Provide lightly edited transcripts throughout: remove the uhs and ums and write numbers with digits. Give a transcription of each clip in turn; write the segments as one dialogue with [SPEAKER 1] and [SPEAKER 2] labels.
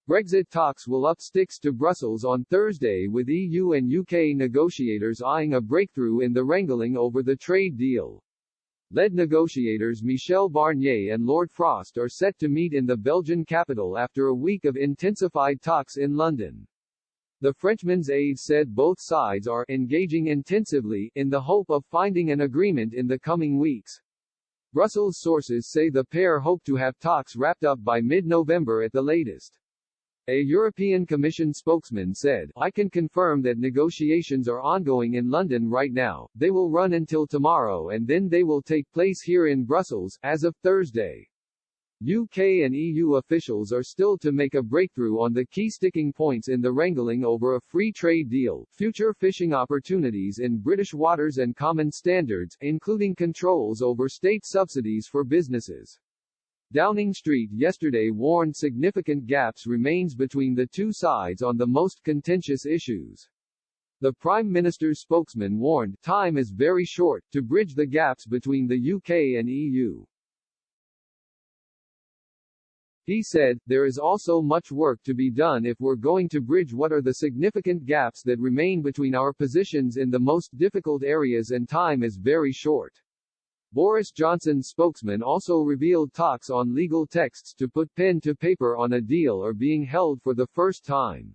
[SPEAKER 1] Brexit talks will up sticks to Brussels on Thursday, with EU and UK negotiators eyeing a breakthrough in the wrangling over the trade deal. Lead negotiators Michel Barnier and Lord Frost are set to meet in the Belgian capital after a week of intensified talks in London. The Frenchman's aide said both sides are engaging intensively in the hope of finding an agreement in the coming weeks. Brussels sources say the pair hope to have talks wrapped up by mid-November at the latest. A European Commission spokesman said, "I can confirm that negotiations are ongoing in London right now. They will run until tomorrow and then they will take place here in Brussels, as of Thursday." UK and EU officials are still to make a breakthrough on the key sticking points in the wrangling over a free trade deal, future fishing opportunities in British waters and common standards, including controls over state subsidies for businesses. Downing Street yesterday warned significant gaps remains between the two sides on the most contentious issues. The Prime Minister's spokesman warned, "Time is very short to bridge the gaps between the UK and EU." He said, "There is also much work to be done if we're going to bridge what are the significant gaps that remain between our positions in the most difficult areas, and time is very short." Boris Johnson's spokesman also revealed talks on legal texts to put pen to paper on a deal are being held for the first time.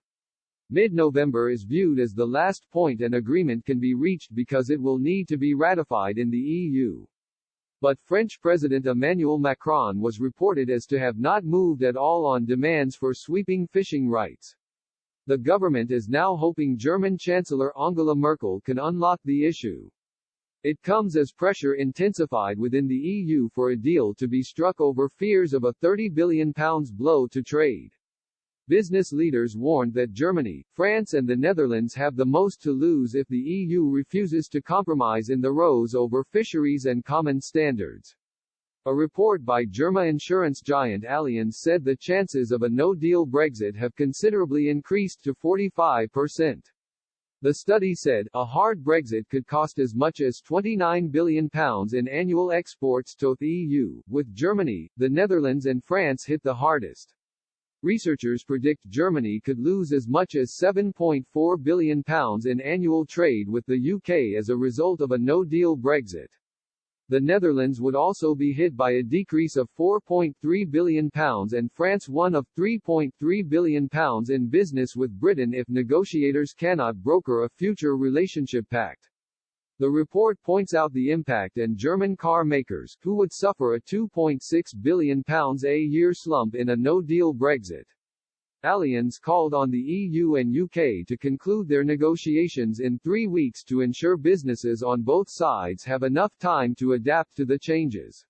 [SPEAKER 1] Mid-November is viewed as the last point an agreement can be reached because it will need to be ratified in the EU. But French President Emmanuel Macron was reported as to have not moved at all on demands for sweeping fishing rights. The government is now hoping German Chancellor Angela Merkel can unlock the issue. It comes as pressure intensified within the EU for a deal to be struck over fears of a £30 billion blow to trade. Business leaders warned that Germany, France and the Netherlands have the most to lose if the EU refuses to compromise in the rows over fisheries and common standards. A report by German insurance giant Allianz said the chances of a no-deal Brexit have considerably increased to 45%. The study said, a hard Brexit could cost as much as £29 billion in annual exports to the EU, with Germany, the Netherlands and France hit the hardest. Researchers predict Germany could lose as much as £7.4 billion in annual trade with the UK as a result of a no-deal Brexit. The Netherlands would also be hit by a decrease of £4.3 billion and France one of £3.3 billion in business with Britain if negotiators cannot broker a future relationship pact. The report points out the impact on German car makers, who would suffer a £2.6 billion a year slump in a no-deal Brexit. Allianz called on the EU and UK to conclude their negotiations in 3 weeks to ensure businesses on both sides have enough time to adapt to the changes.